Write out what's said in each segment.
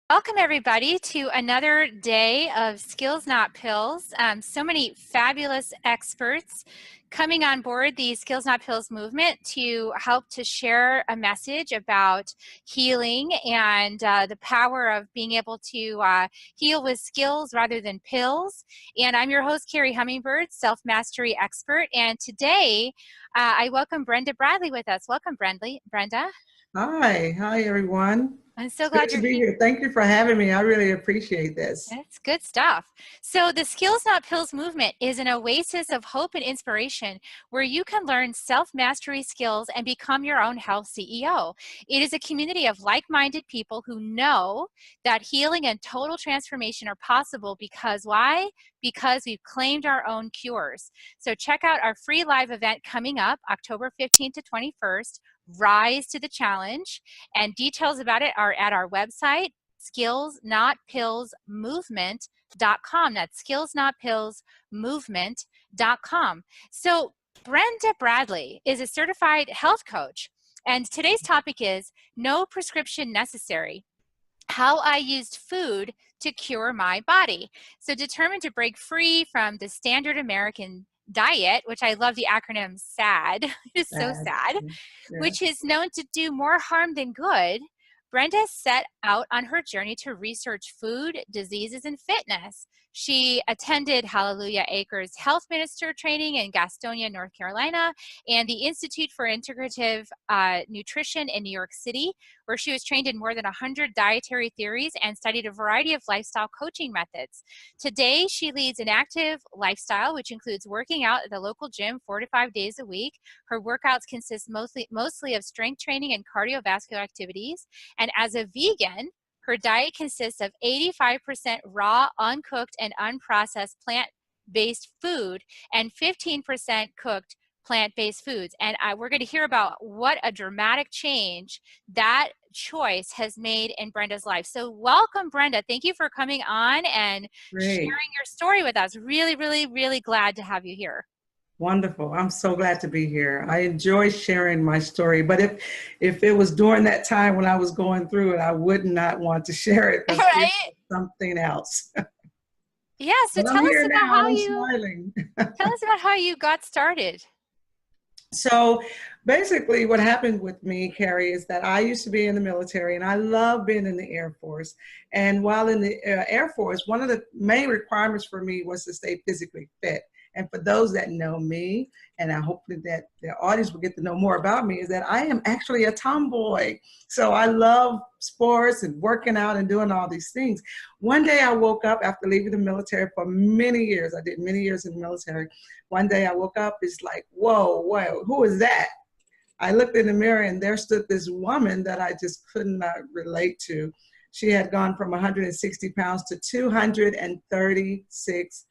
Welcome everybody to another day of Skills Not Pills. So many fabulous experts coming on board the Skills Not Pills movement to help to share a message about healing and the power of being able to heal with skills rather than pills. And I'm your host, Carrie Hummingbird, self-mastery expert. And today I welcome Brenda Bradley with us. Welcome, Brenda. Hi everyone. I'm so It's glad good you're to be here. here. Thank you for having me. I really appreciate this. That's good stuff. So the Skills Not Pills movement is an oasis of hope and inspiration where you can learn self-mastery skills and become your own health CEO. It is a community of like-minded people who know that healing and total transformation are possible because why? Because we've claimed our own cures. So check out our free live event coming up October 15th to 21st, Rise to the Challenge, and details about it are at our website, skillsnotpillsmovement.com. That's skillsnotpillsmovement.com. So Brenda Bradley is a certified health coach, and today's topic is no prescription necessary: how I used food to cure my body. So determined to break free from the standard American diet, which I love the acronym SAD, it's so sad, Yeah. which is known to do more harm than good, Brenda set out on her journey to research food, diseases, and fitness. She attended Hallelujah Acres Health Minister training in Gastonia, North Carolina, and the Institute for Integrative Nutrition in New York City, where she was trained in more than 100 dietary theories and studied a variety of lifestyle coaching methods. Today, she leads an active lifestyle, which includes working out at the local gym 4 to 5 days a week. Her workouts consist mostly of strength training and cardiovascular activities. And as a vegan, her diet consists of 85% raw, uncooked, and unprocessed plant-based food and 15% cooked plant-based foods. And we're going to hear about what a dramatic change that choice has made in Brenda's life. So welcome, Brenda. Thank you for coming on and sharing your story with us. Really, really, really glad to have you here. Wonderful. I'm so glad to be here. I enjoy sharing my story, but if it was during that time when I was going through it, I would not want to share it because Right? it's something else. Yeah, so But I'm tell us here about now. how I'm you smiling. got started. So basically what happened with me, Carrie, is that I used to be in the military and I love being in the Air Force. And while in the Air Force, one of the main requirements for me was to stay physically fit. And for those that know me, and I hope that the audience will get to know more about me, is that I am actually a tomboy. So I love sports and working out and doing all these things. One day I woke up after leaving the military for many years. I did many years in the military. One day I woke up, it's like, whoa, who is that? I looked in the mirror and there stood this woman that I just could not relate to. She had gone from 160 pounds to 236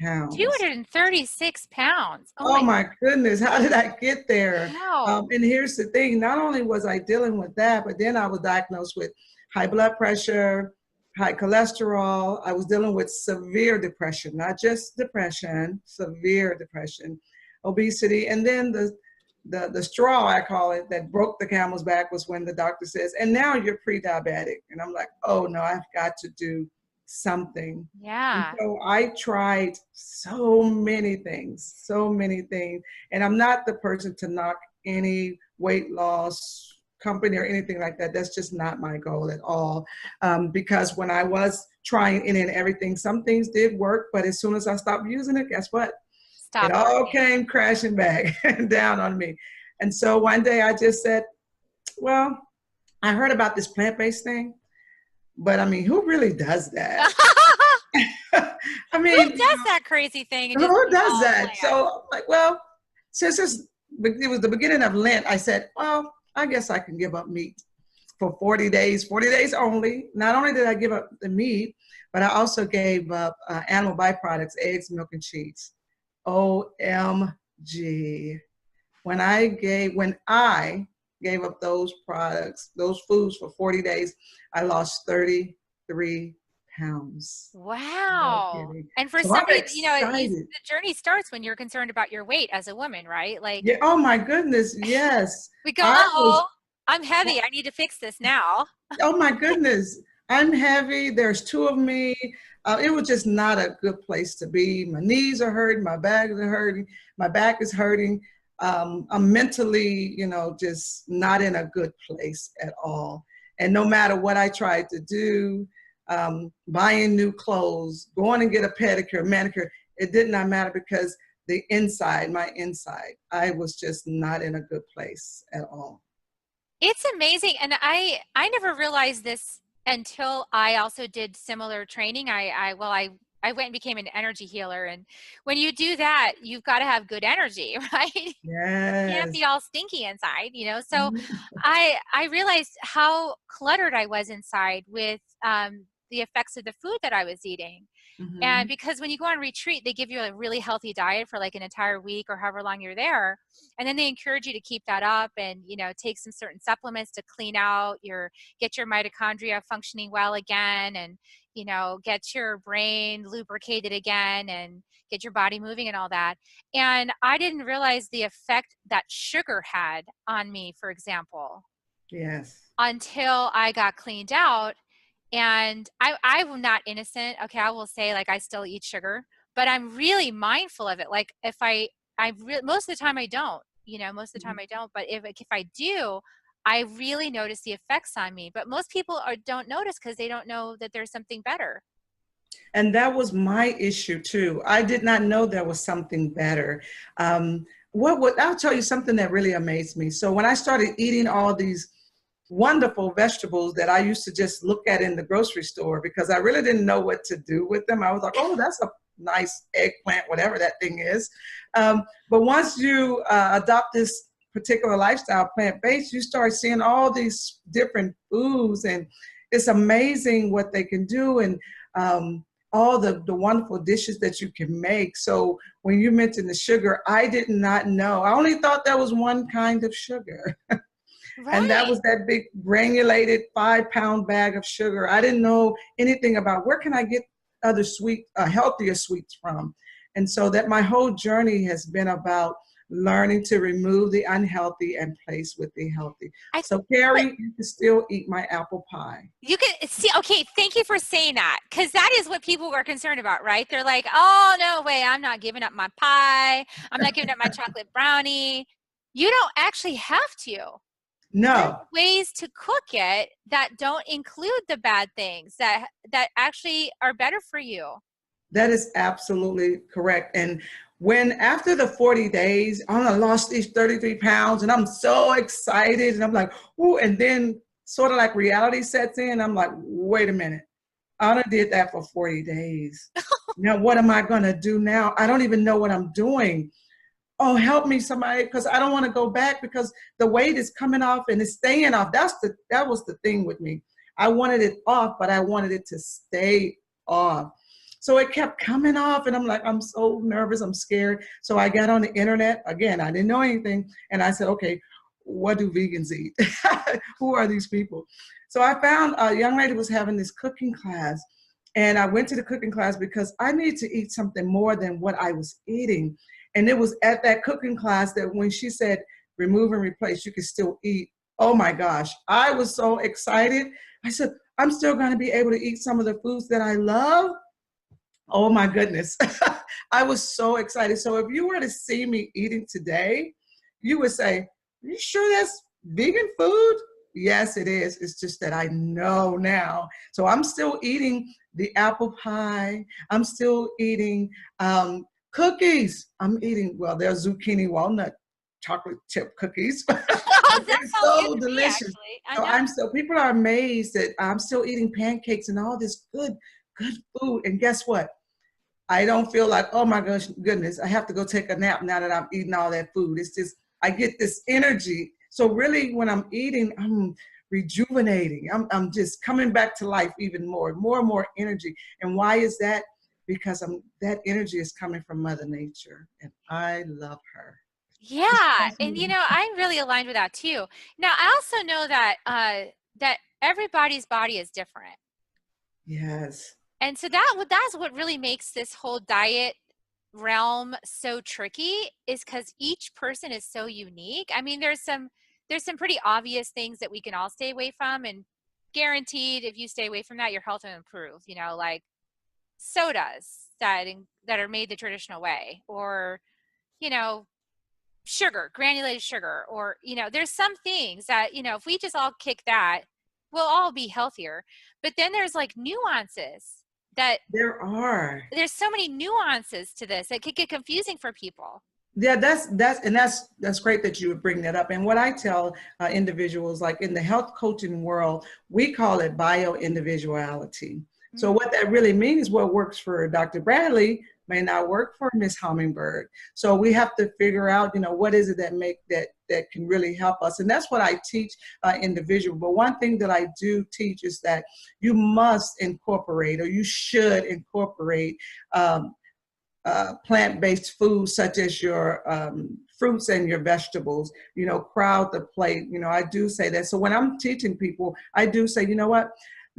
pounds. 236 pounds. Oh my goodness, how did I get there? Wow. And here's the thing, not only was I dealing with that, but then I was diagnosed with high blood pressure, high cholesterol. I was dealing with severe depression, not just depression, severe depression, obesity. And then the straw, I call it, that broke the camel's back was when the doctor says, and now you're pre-diabetic. And I'm like, oh no, I've got to do something. Yeah. And so I tried so many things. And I'm not the person to knock any weight loss company or anything like that. That's just not my goal at all. Because when I was trying any and everything, some things did work, but as soon as I stopped using it, guess what? It all came crashing back down on me. And so one day I just said, well, I heard about this plant-based thing, but I mean, who really does that? I mean, who does that crazy thing? Who does that? So I'm like, well, since it was the beginning of Lent, I said, well, I guess I can give up meat for 40 days only. Not only did I give up the meat, but I also gave up animal byproducts, eggs, milk, and cheese. OMG. When I gave up those products, those foods for 40 days, I lost 33 pounds. Wow. And for somebody, the journey starts when you're concerned about your weight as a woman, right? Like, yeah. Oh my goodness. Yes. We go, I'm heavy. I need to fix this now. Oh my goodness. I'm heavy. There's two of me. It was just not a good place to be. My knees are hurting. My back is hurting. My back is hurting. I'm mentally, just not in a good place at all. And no matter what I tried to do, buying new clothes, going and get a pedicure, manicure, it did not matter because my inside, I was just not in a good place at all. It's amazing. And I never realized this until I also did similar training. I went and became an energy healer. And when you do that, you've got to have good energy, right? You can't Yes. be all stinky inside, So Mhm. I realized how cluttered I was inside with the effects of the food that I was eating. And Mhm. because when you go on retreat, they give you a really healthy diet for like an entire week or however long you're there. And then they encourage you to keep that up and, take some certain supplements to clean out get your mitochondria functioning well again and, get your brain lubricated again and get your body moving and all that. And I didn't realize the effect that sugar had on me, for example, Yes. until I got cleaned out. And I'm not innocent. Okay, I will say like I still eat sugar, but I'm really mindful of it. Like if most of the time I don't, most of the time Mhm. I don't. But if I do, I really notice the effects on me. But most people don't notice because they don't know that there's something better. And that was my issue too. I did not know there was something better. I'll tell you something that really amazed me. So when I started eating all these wonderful vegetables that I used to just look at in the grocery store because I really didn't know what to do with them. I was like, oh, that's a nice eggplant, whatever that thing is. But once you adopt this particular lifestyle, plant-based, you start seeing all these different foods, and it's amazing what they can do, and all the wonderful dishes that you can make. So when you mentioned the sugar, I did not know. I only thought there was one kind of sugar. And that Right. was that big granulated 5-pound bag of sugar. I didn't know anything about where can I get other healthier sweets from. And so that my whole journey has been about learning to remove the unhealthy and place with the healthy. I So but Carrie, you can still eat my apple pie. you can see, okay, thank you for saying that because that is what people were concerned about, right? They're like, oh, no way, I'm not giving up my pie. I'm not giving up my chocolate brownie. You don't actually have to. There's No, ways to cook it that don't include the bad things that actually are better for you. that is absolutely correct. And when after the 40 days, I lost these 33 pounds and I'm so excited and I'm like, ooh, and then sort of like reality sets in. I'm like, wait a minute. I done did that for 40 days. Now, what am I going to do now? I don't even know what I'm doing. Oh, help me somebody, because I don't want to go back because the weight is coming off and it's staying off. That was the thing with me. I wanted it off, but I wanted it to stay off. So it kept coming off, and I'm like, I'm so nervous, I'm scared. So I got on the internet again. I didn't know anything, and I said, okay, what do vegans eat? Who are these people? So I found a young lady was having this cooking class, and I went to the cooking class because I needed to eat something more than what I was eating. And it was at that cooking class that when she said, remove and replace, you can still eat. Oh my gosh, I was so excited. I said, I'm still going to be able to eat some of the foods that I love. Oh my goodness. I was so excited. So if you were to see me eating today, you would say, are you sure that's vegan food? Yes, it is. It's just that I know now. So I'm still eating the apple pie. I'm still eating cookies. I'm eating, well, they're zucchini walnut chocolate chip cookies, but That they're sounds good so to me, delicious. actually. I So know. people are amazed that I'm still eating pancakes and all this good food. And guess what? I don't feel like, oh my gosh, goodness, I have to go take a nap now that I'm eating all that food. It's just, I get this energy. So really when I'm eating, I'm rejuvenating. I'm just coming back to life even more and more energy. And why is that? Because that energy is coming from Mother Nature, and I love her. Just Yeah, and fascinating. I'm really aligned with that too. Now, I also know that that everybody's body is different. Yes. And so that's what really makes this whole diet realm so tricky is because each person is so unique. I mean, there's some pretty obvious things that we can all stay away from, and guaranteed if you stay away from that, your health will improve, you know, like sodas that are made the traditional way, or, you know, sugar, granulated sugar, or, you know, there's some things that, you know, if we just all kick that, we'll all be healthier. But then there's like nuances that There are. there's so many nuances to this. It could get confusing for people. Yeah, that's great that you would bring that up. And what I tell individuals, like in the health coaching world, we call it bio individuality. So what that really means is what works for Dr. Bradley may not work for Miss Hummingbird. So we have to figure out, you know, what is it that can really help us. And that's what I teach individuals. But one thing that I do teach is that you must incorporate, or you should incorporate, plant-based foods such as your fruits and your vegetables, you know, crowd the plate. You know, I do say that. So when I'm teaching people, I do say, you know what,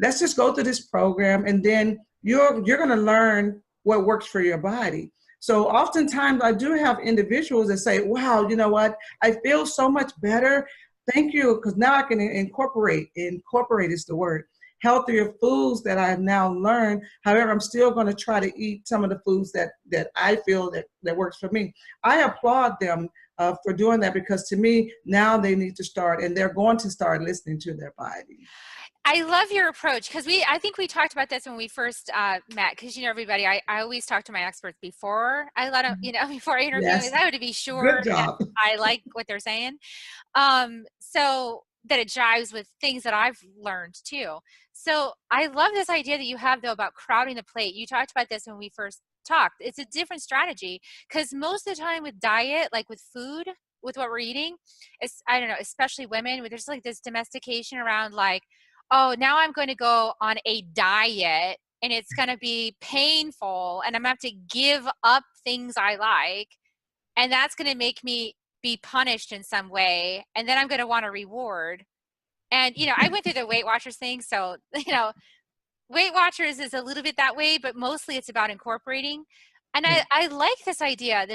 let's just go through this program, and then you're going to learn what works for your body. So oftentimes I do have individuals that say, wow, you know what, I feel so much better. Thank you, because now I can incorporate is the word, healthier foods that I've now learned. However, I'm still going to try to eat some of the foods that I feel that works for me. I applaud them for doing that, because to me, now they need to start, and they're going to start listening to their body. I love your approach, because I think we talked about this when we first met, because, you know, everybody, I always talk to my experts before I let them, you know, before I interview Yes. them, I would to be sure Good job. that I like what they're saying. So that it jives with things that I've learned too. So I love this idea that you have, though, about crowding the plate. You talked about this when we first talked. It's a different strategy, because most of the time with diet, like with food, with what we're eating, it's, I don't know, especially women, there's like this domestication around like, oh, now I'm going to go on a diet and it's going to be painful and I'm going to have to give up things I like. And that's going to make me be punished in some way. And then I'm going to want a reward. And, you know, I went through the Weight Watchers thing. So, you know, Weight Watchers is a little bit that way, but mostly it's about incorporating. And I like this idea,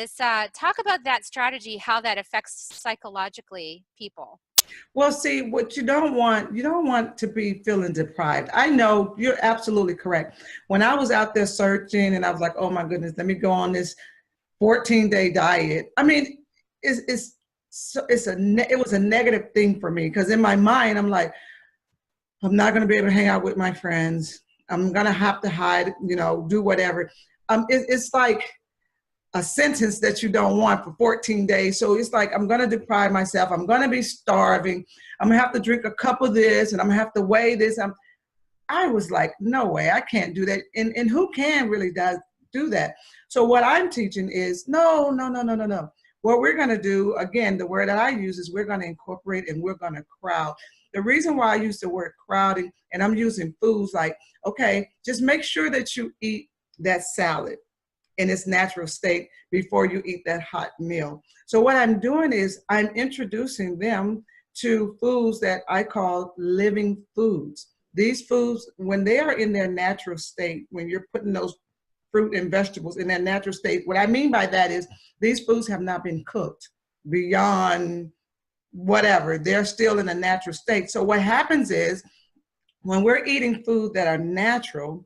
talk about that strategy, how that affects psychologically people. Well, see, what you don't want to be feeling deprived. I know you're absolutely correct. When I was out there searching and I was like, oh my goodness, let me go on this 14-day diet. I mean, it was a negative thing for me, because in my mind, I'm like, I'm not going to be able to hang out with my friends. I'm going to have to hide, you know, do whatever. It's like a sentence that you don't want for 14 days. So it's like, I'm going to deprive myself. I'm going to be starving. I'm going to have to drink a cup of this, and I'm going to have to weigh this. I was like, no way, I can't do that. And who can really do that? So what I'm teaching is no. What we're going to do, again, the word that I use is we're going to incorporate, and we're going to crowd. The reason why I use the word crowding, and I'm using foods like, okay, just make sure that you eat that salad in its natural state before you eat that hot meal. So what I'm doing is I'm introducing them to foods that I call living foods. These foods, when they are in their natural state, when you're putting those fruit and vegetables in their natural state, what I mean by that is these foods have not been cooked beyond whatever. They're still in a natural state. So what happens is when we're eating food that are natural,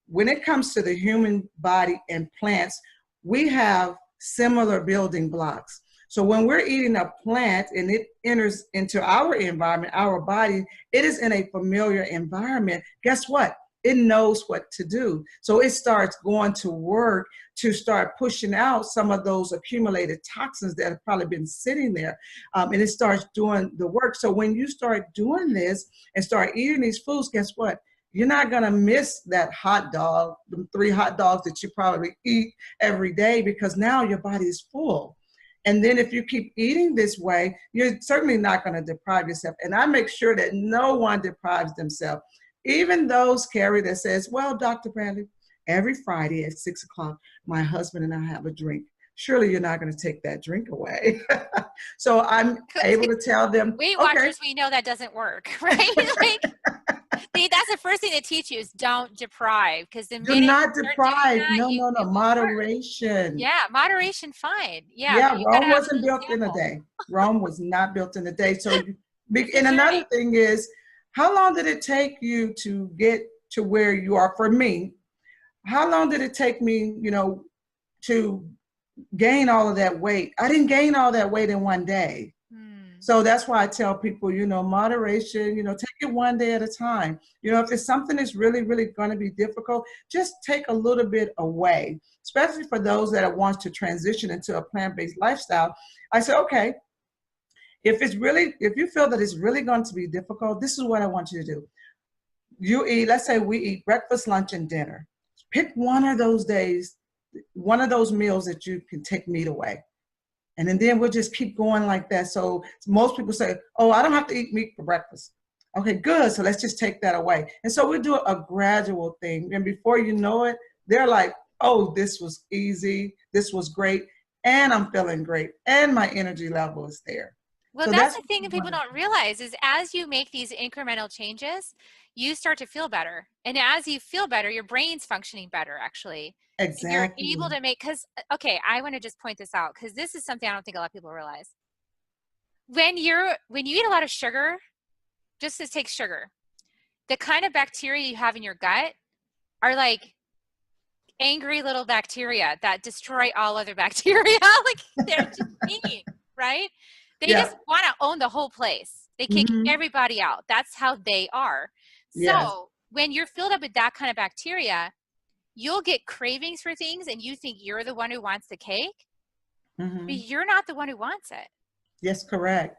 when it comes to the human body and plants, we have similar building blocks. So when we're eating a plant and it enters into our environment, our body, it is in a familiar environment. Guess what? It knows what to do. So it starts going to work to start pushing out some of those accumulated toxins that have probably been sitting there. And it starts doing the work. So when you start doing this and start eating these foods, guess what? You're not going to miss that hot dog, the 3 hot dogs that you probably eat every day, because now your body is full. And then if you keep eating this way, you're certainly not going to deprive yourself. And I make sure that no one deprives themselves. Even those, Carrie, that says, well, Dr. Bradley, every Friday at 6 o'clock, my husband and I have a drink. Surely you're not going to take that drink away. So I'm able to tell them, Weight Watchers, we know that doesn't work, right? Like, that's the first thing they teach you is don't deprive, because the do not deprive. No. Moderation. Yeah, moderation, fine. Yeah, Rome wasn't built in a day. Rome was not built in a day. So, and another thing is, How long did it take you to get to where you are? For me, how long did it take me, to gain all of that weight? I didn't gain all that weight in one day. Hmm. So that's why I tell people, moderation, take it one day at a time. If it's something that's really, really going to be difficult, just take a little bit away, especially for those that want to transition into a plant-based lifestyle. I say, okay, if you feel that it's really going to be difficult, this is what I want you to do. You eat, let's say we eat breakfast, lunch, and dinner. Pick one of those days, one of those meals that you can take meat away. And then we'll just keep going like that. So most people say, oh, I don't have to eat meat for breakfast. Okay, good. So let's just take that away. And so we do a gradual thing. And before you know it, they're like, oh, this was easy. This was great. And I'm feeling great. And my energy level is there. Well, So that's that's the thing that people don't realize is as you make these incremental changes, you start to feel better. And as you feel better, your brain's functioning better, actually. And you're exactly. able to make, because, okay, I want to just point this out because this is something I don't think a lot of people realize. When you eat a lot of sugar, just to take sugar, the kind of bacteria you have in your gut are like angry little bacteria that destroy all other bacteria. Like they're just mean, right? They Yeah. just want to own the whole place. They kick everybody out. That's how they are. Yes. So when you're filled up with that kind of bacteria, you'll get cravings for things and you think you're the one who wants the cake, but you're not the one who wants it. Yes, correct.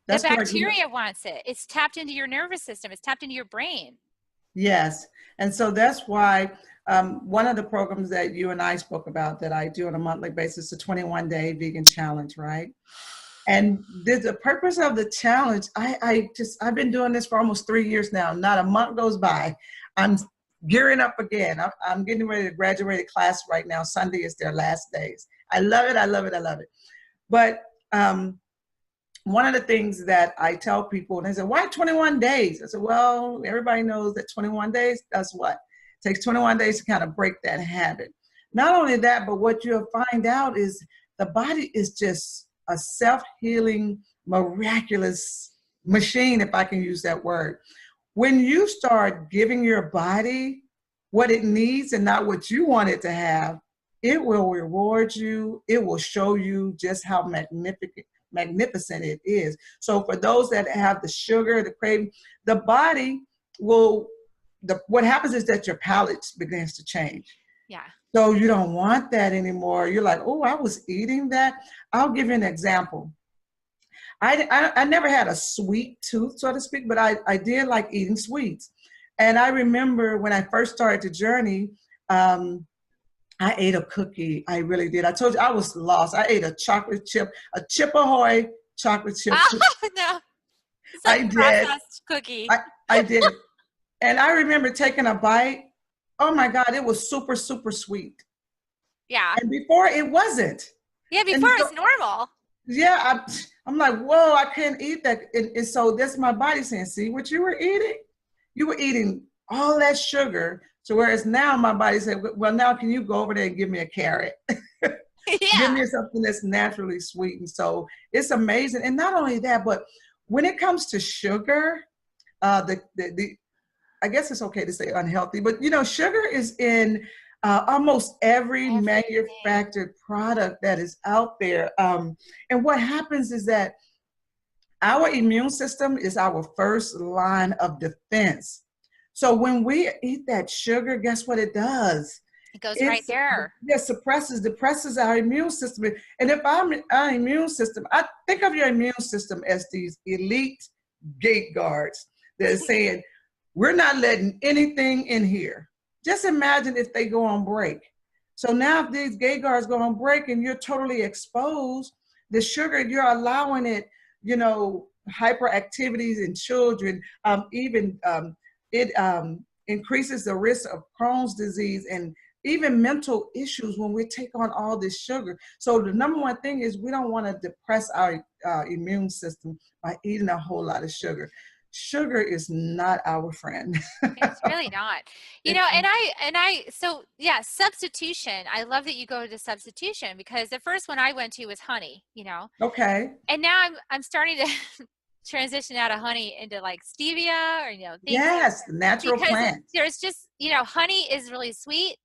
The That's correct. bacteria wants it. It's tapped into your nervous system. It's tapped into your brain. Yes. And so that's why one of the programs that you and I spoke about that I do on a monthly basis, the 21-day vegan challenge, right? And the purpose of the challenge, I've been doing this for almost 3 years now. Not a month goes by. I'm gearing up again. I'm getting ready to graduate a class right now. Sunday is their last days. I love it. I love it. I love it. But one of the things that I tell people, and they say, why 21 days? I said, well, everybody knows that 21 days does what? It takes 21 days to kind of break that habit. Not only that, but what you'll find out is the body is just a self-healing, miraculous machine, if I can use that word. When you start giving your body what it needs and not what you want it to have, it will reward you. It will show you just how magnificent it is. So for those that have the sugar, the craving, the body will, what happens is that your palate begins to change. Yeah. So you don't want that anymore. You're like, oh, I was eating that. I'll give you an example. I never had a sweet tooth, so to speak, but I did like eating sweets. And I remember when I first started the journey, I ate a cookie. I really did. I told you I was lost. I ate a chocolate chip, a Chip Ahoy chocolate chip. Oh, no. It's like I did. processed cookie. I did. And I remember taking a bite. Oh my God, it was super, super sweet. Yeah. And before it wasn't. Yeah, before it's normal. Yeah, I'm like, whoa, I can't eat that. And so that's my body saying, see what you were eating? You were eating all that sugar. So whereas now my body said, well, now can you go over there and give me a carrot? Yeah. Give me something that's naturally sweet. And so it's amazing. And not only that, but when it comes to sugar, I guess it's okay to say unhealthy, but sugar is in almost every manufactured product that is out there. And what happens is that our immune system is our first line of defense. So when we eat that sugar, guess what it does? It goes right there. It depresses our immune system. And if our immune system, I think of your immune system as these elite gate guards that are saying, we're not letting anything in here. Just imagine if they go on break. So now if these gate guards go on break and you're totally exposed, the sugar, you're allowing it, hyperactivities in children, it increases the risk of Crohn's disease and even mental issues when we take on all this sugar. So the number one thing is we don't want to depress our immune system by eating a whole lot of sugar. Sugar is not our friend. It's really not. So yeah, substitution. I love that you go to substitution because the first one I went to was honey, Okay. And now I'm starting to transition out of honey into like stevia or, things, Yes, the natural because plant. there's just, honey is really sweet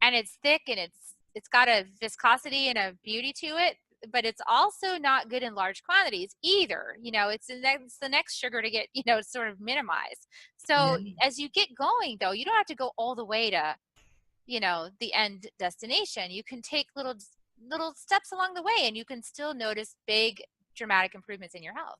and it's thick and it's got a viscosity and a beauty to it, but it's also not good in large quantities either. It's the next sugar to get, sort of minimized. So Yeah. as you get going though, you don't have to go all the way to, the end destination. You can take little steps along the way and you can still notice big dramatic improvements in your health.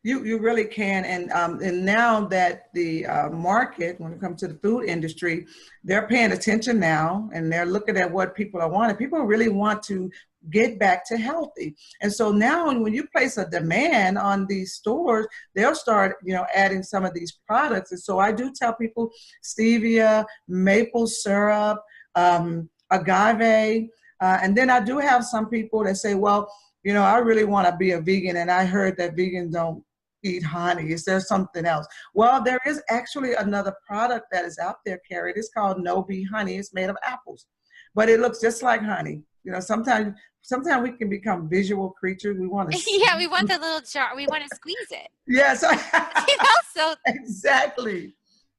You really can, and now that the market, when it comes to the food industry, they're paying attention now, and they're looking at what people are wanting. People really want to get back to healthy, and so now when you place a demand on these stores, they'll start, adding some of these products. And so I do tell people stevia, maple syrup, agave, and then I do have some people that say, well, I really want to be a vegan, and I heard that vegans don't eat honey. Is there something else? Well, there is actually another product that is out there, Carrie. It's called No Bee Honey. It's made of apples, but it looks just like honey. Sometimes we can become visual creatures. We want to Yeah, we want the little jar. We want to squeeze it. Yes. So exactly.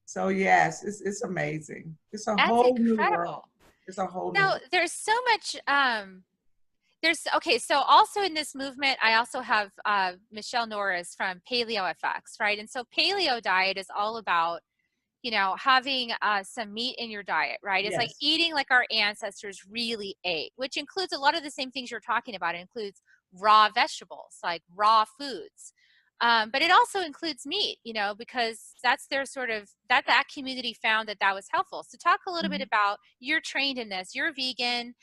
So yes, it's amazing. It's a that's whole incredible. new world. It's a whole new world. There's so much so also in this movement, I also have Michelle Norris from Paleo FX, right? And so paleo diet is all about, having some meat in your diet, right? It's like eating like our ancestors really ate, which includes a lot of the same things you're talking about. It includes raw vegetables, like raw foods. But it also includes meat, because that's their sort of, that community found that was helpful. So talk a little bit about, you're trained in this, you're vegan.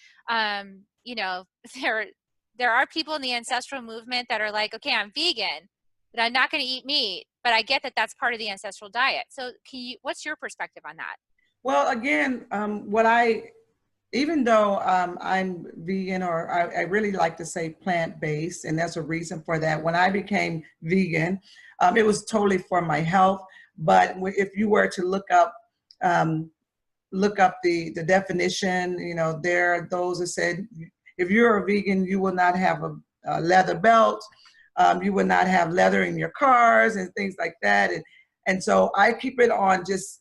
There are people in the ancestral movement that are like, okay, I'm vegan, but I'm not going to eat meat, but I get that that's part of the ancestral diet. So what's your perspective on that? Well, again, even though I'm vegan, or I really like to say plant-based, and there's a reason for that. When I became vegan, it was totally for my health. But if you were to look up the definition, there are those that said, if you're a vegan, you will not have a leather belt, you will not have leather in your cars and things like that. And so I keep it on just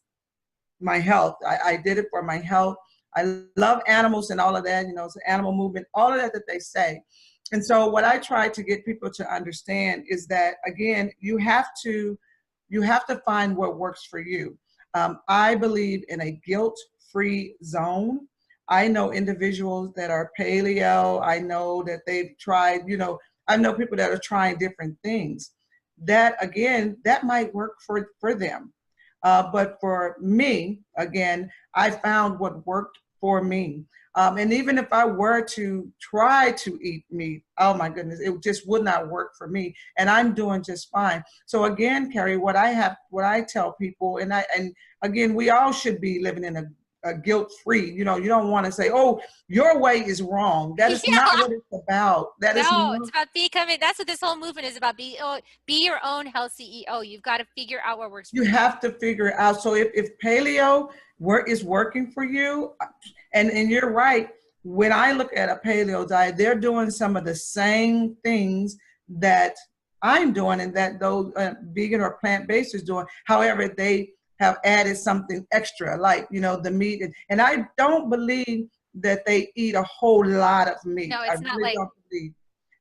my health. I did it for my health. I love animals and all of that, it's an animal movement, all of that they say. And so what I try to get people to understand is that, again, you have to find what works for you. I believe in a guilt-free zone. I know individuals that are paleo. I know that they've tried, I know people that are trying different things. That, again, that might work for them. But for me, again, I found what worked for me. And even if I were to try to eat meat, oh my goodness, it just would not work for me. And I'm doing just fine. So again, Carrie, what I tell people, and again, we all should be living in a guilt-free, you don't want to say, oh, your way is wrong. That is not what it's about. It's about becoming, that's what this whole movement is about. Be your own health CEO. You've got to figure out what works for you. You have to figure it out. So if paleo is working for you, and you're right, when I look at a paleo diet, they're doing some of the same things that I'm doing and that those vegan or plant-based is doing. However, they have added something extra, like, the meat. And I don't believe that they eat a whole lot of meat. No, it's not like, don't believe.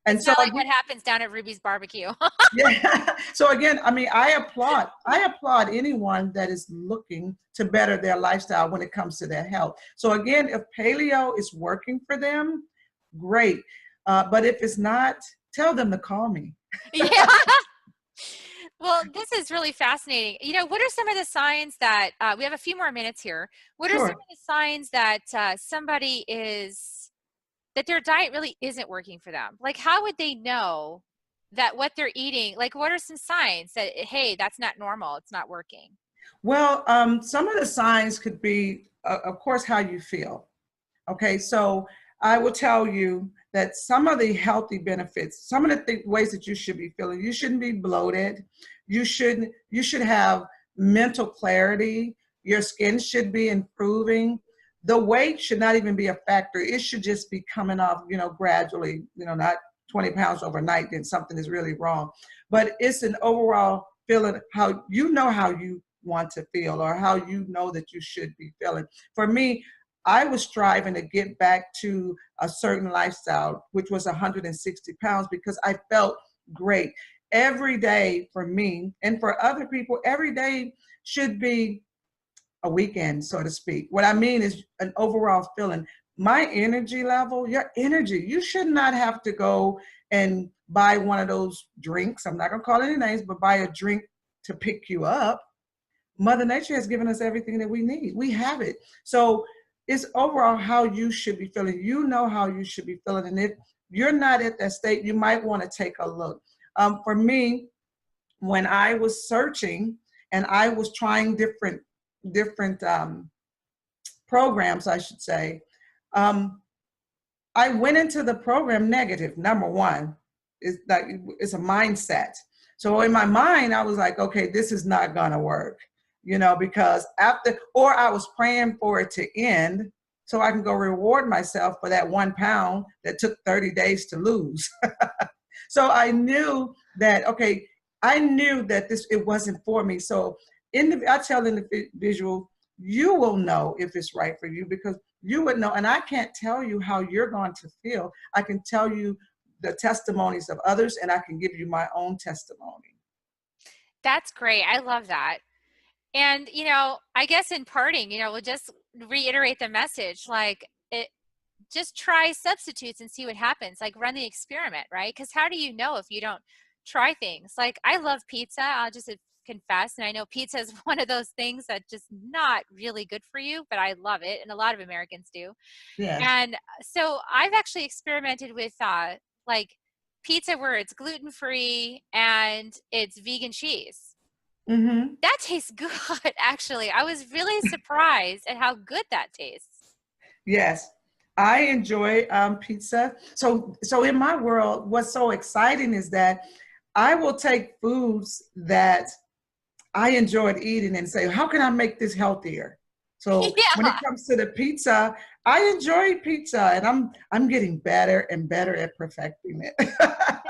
And it's not like what happens down at Ruby's barbecue. Yeah. So again, I applaud anyone that is looking to better their lifestyle when it comes to their health. So again, if paleo is working for them, great. But if it's not, tell them to call me. Yeah. Well, this is really fascinating. What are some of the signs that, we have a few more minutes here. What are some of the signs that somebody that their diet really isn't working for them? Like, how would they know that what they're eating, like, what are some signs that, hey, that's not normal, it's not working? Well, some of the signs could be, of course, how you feel. Okay, so I will tell you that some of the healthy benefits, some of the ways that you should be feeling, you shouldn't be bloated. You should have mental clarity. Your skin should be improving. The weight should not even be a factor. It should just be coming off, gradually, not 20 pounds overnight, then something is really wrong. but it's an overall feeling, how you know how you want to feel, or how you know that you should be feeling. For me, I was striving to get back to a certain lifestyle, which was 160 pounds, because I felt great. Every day for me and for other people, every day should be a weekend, so to speak. What I mean is an overall feeling. My energy level, your energy, you should not have to go and buy one of those drinks. I'm not going to call any names, but buy a drink to pick you up. Mother Nature has given us everything that we need. We have it. So it's overall how you should be feeling. You know how you should be feeling. And if you're not at that state, you might want to take a look. For me, when I was searching and I was trying different programs, I should say, I went into the program negative. Number one is that it's a mindset. So in my mind, I was like, okay, this is not gonna work, because or I was praying for it to end so I can go reward myself for that 1 pound that took 30 days to lose. So I knew that, okay, I knew that it wasn't for me. So I tell individual, you will know if it's right for you, because you would know. And I can't tell you how you're going to feel. I can tell you the testimonies of others, and I can give you my own testimony. That's great. I love that. And, I guess in parting, we'll just reiterate the message, just try substitutes and see what happens. Like, run the experiment, right? Because how do you know if you don't try things? Like, I love pizza. I'll just confess. And I know pizza is one of those things that's just not really good for you, but I love it. And a lot of Americans do. Yes. And so I've actually experimented with like pizza where it's gluten-free and it's vegan cheese. Mm-hmm. That tastes good, actually. I was really surprised at how good that tastes. Yes, I enjoy pizza. So in my world, what's so exciting is that I will take foods that I enjoyed eating and say, how can I make this healthier? So when it comes to the pizza, I enjoy pizza, and I'm getting better and better at perfecting it.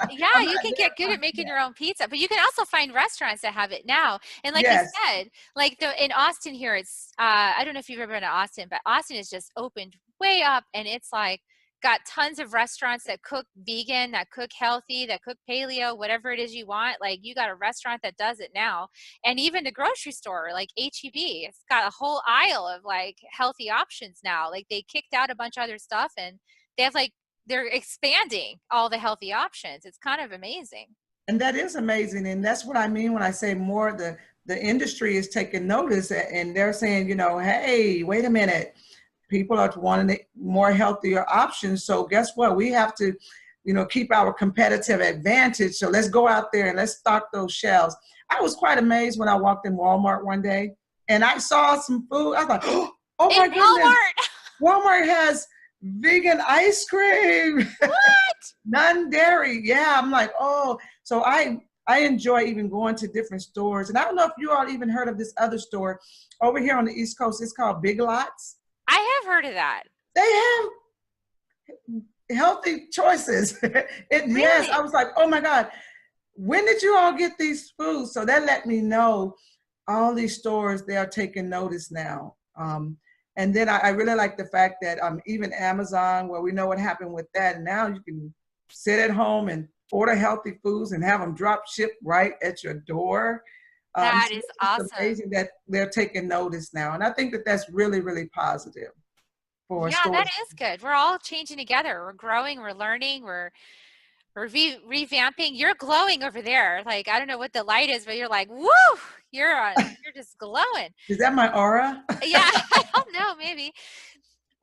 Yeah, you can get good at making your own pizza, but you can also find restaurants that have it now. And like Yes. you said, like in Austin here, it's I don't know if you've ever been to Austin, but Austin is just opened way up, and it's like got tons of restaurants that cook vegan, that cook healthy, that cook paleo, whatever it is you want. Like, you got a restaurant that does it now. And even the grocery store, like H-E-B, it's got a whole aisle of like healthy options now. Like, they kicked out a bunch of other stuff, and they have they're expanding all the healthy options. It's kind of amazing. And that is amazing. And that's what I mean when I say more, the industry is taking notice, and they're saying, hey, wait a minute. People are wanting more healthier options. So guess what? We have to, keep our competitive advantage. So let's go out there and let's stock those shelves. I was quite amazed when I walked in Walmart one day and I saw some food. I thought, oh my goodness. Walmart has vegan ice cream. What? Non-dairy. Yeah. I'm like, oh, so I enjoy even going to different stores. And I don't know if you all even heard of this other store over here on the East Coast. It's called Big Lots. I have heard of that. They have healthy choices. Really? Yes, I was like, oh my God, when did you all get these foods? So that let me know all these stores, they are taking notice now. And then I really like the fact that even Amazon, where we know what happened with that, now you can sit at home and order healthy foods and have them drop shipped right at your door. That is awesome. It's amazing that they're taking notice now. And I think that that's really, really positive for stores. Yeah, that is good. We're all changing together. We're growing, we're learning, we're revamping. You're glowing over there. Like, I don't know what the light is, but you're like, woo, you're just glowing. Is that my aura? Yeah, I don't know, maybe.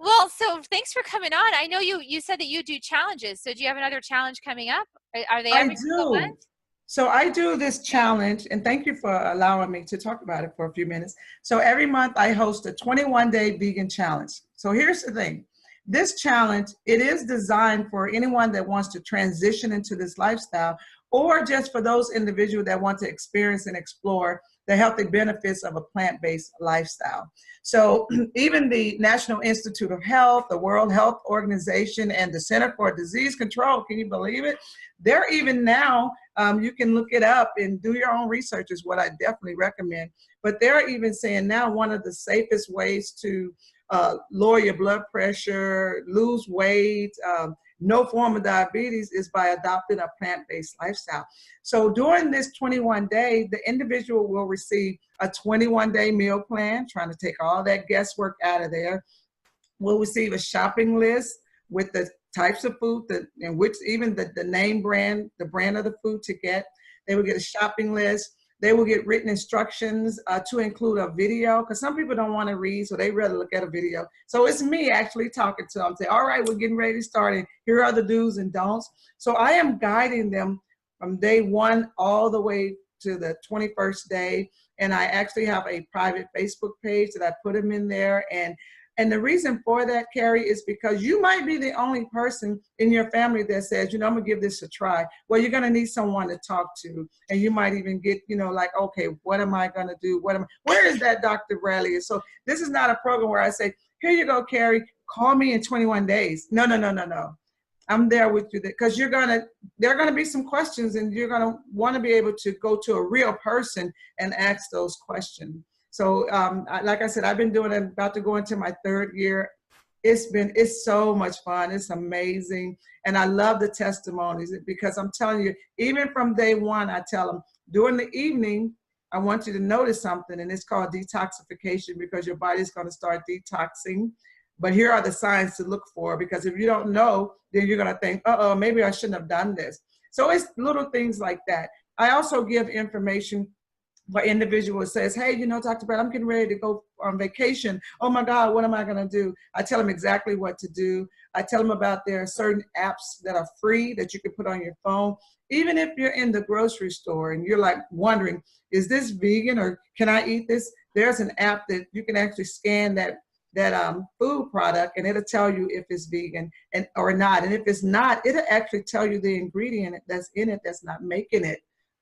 Well, so thanks for coming on. I know you said that you do challenges. So do you have another challenge coming up? Are they every single month? So I do this challenge, and thank you for allowing me to talk about it for a few minutes. So every month I host a 21-day vegan challenge. So here's the thing. This challenge, it is designed for anyone that wants to transition into this lifestyle, or just for those individuals that want to experience and explore the healthy benefits of a plant-based lifestyle. So even the National Institute of Health, the World Health Organization, and the Center for Disease Control, can you believe it? They're even now, you can look it up and do your own research is what I definitely recommend. But they're even saying now one of the safest ways to lower your blood pressure, lose weight, no form of diabetes is by adopting a plant-based lifestyle. So during this 21-day, the individual will receive a 21-day meal plan, trying to take all that guesswork out of there. Will receive a shopping list with the types of food in which even the name brand, the brand of the food to get. They will get a shopping list. They will get written instructions to include a video, because some people don't want to read, so they rather look at a video. So it's me actually talking to them, say, all right, we're getting ready to start, and here are the do's and don'ts. So I am guiding them from day one all the way to the 21st day. And I actually have a private Facebook page that I put them in there. And the reason for that, Carrie, is because you might be the only person in your family that says, you know, I'm gonna give this a try. Well, you're gonna need someone to talk to. And you might even get, you know, like, okay, what am I gonna do? Where is that Dr. Bradley? So this is not a program where I say, here you go, Carrie, call me in 21 days. No. I'm there with you, because there are gonna be some questions, and you're gonna wanna be able to go to a real person and ask those questions. So like I said, I've been doing it, about to go into my 3rd year. It's so much fun. It's amazing. And I love the testimonies, because I'm telling you, even from day one, I tell them during the evening, I want you to notice something, and it's called detoxification, because your body's going to start detoxing. But here are the signs to look for, because if you don't know, then you're going to think, uh-oh, maybe I shouldn't have done this. So it's little things like that. I also give information for individual says, hey, you know, Dr. Brad, I'm getting ready to go on vacation. Oh my God, what am I gonna do? I tell them exactly what to do. I tell them about there are certain apps that are free that you can put on your phone. Even if you're in the grocery store and you're like wondering, is this vegan or can I eat this? There's an app that you can actually scan that food product, and it'll tell you if it's vegan or not. And if it's not, it'll actually tell you the ingredient that's in it that's not making it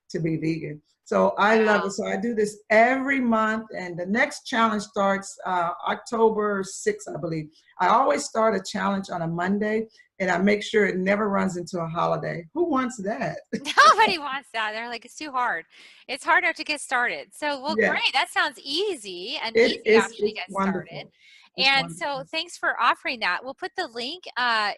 to be vegan. So I love it. So I do this every month, and the next challenge starts October 6th, I believe. I always start a challenge on a Monday, and I make sure it never runs into a holiday. Who wants that? Nobody wants that. They're like, it's too hard. It's harder to get started. So, well, Yeah, great. That sounds easy, an it, easy it's, option to it's get started. wonderful. It's And so wonderful. thanks for offering that. We'll put the link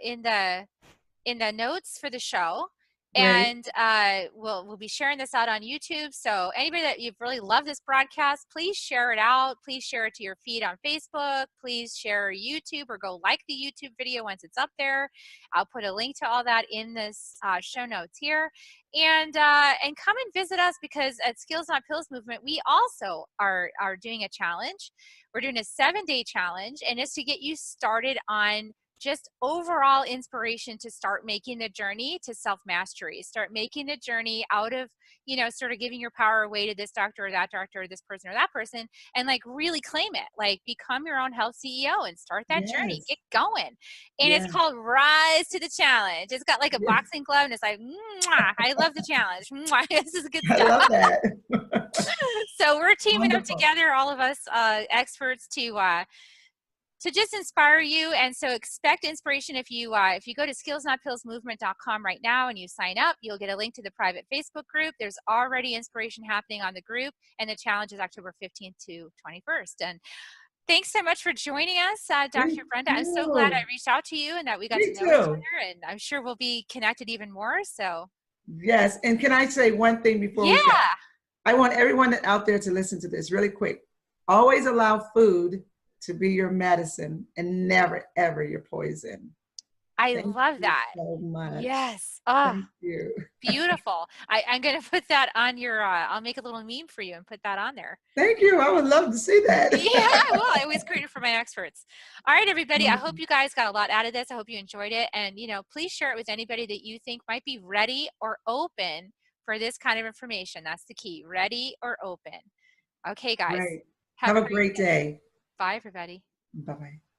in the notes for the show. Great. And we'll be sharing this out on YouTube. So anybody that you've really loved this broadcast, please share it out. Please share it to your feed on Facebook. Please share YouTube, or go like the YouTube video once it's up there. I'll put a link to all that in this show notes here. And come and visit us, because at Skills Not Pills Movement, we also are doing a challenge. We're doing a 7-day challenge, and it's to get you started on just overall inspiration to start making the journey to self-mastery, start making the journey out of, you know, sort of giving your power away to this doctor or that doctor or this person or that person, and like really claim it, like become your own health CEO and start that journey, Yes. get going. And it's Yeah. called Rise to the Challenge. It's got like a Yeah. boxing glove, and it's like, mwah, I love the challenge. Mwah, this is good I stuff. love that. So we're teaming up Wonderful. together, all of us experts, to just inspire you. And so expect inspiration. If you go to skillsnotpillsmovement.com right now and you sign up, you'll get a link to the private Facebook group. There's already inspiration happening on the group, and the challenge is October 15th to 21st. And thanks so much for joining us, Thank Dr. Brenda. I'm so glad I you. reached out to you and that we got to Me know each too. other, and I'm sure we'll be connected even more. So Yes. And can I say one thing before we go? yeah, I want everyone out there to listen to this really quick. Always allow food to be your medicine and never, ever your poison. I Thank love you that. so much. Yes. Oh, Thank you. beautiful. I'm going to put that on your, I'll make a little meme for you and put that on there. Thank you. I would love to see that. Yeah, well, I always create it for my experts. All right, everybody. I hope Wonderful. you guys got a lot out of this. I hope you enjoyed it. And, you know, please share it with anybody that you think might be ready or open for this kind of information. That's the key. Ready or open. Okay, guys. Great. Have Have a a great great day. day. Bye, everybody. Bye-bye.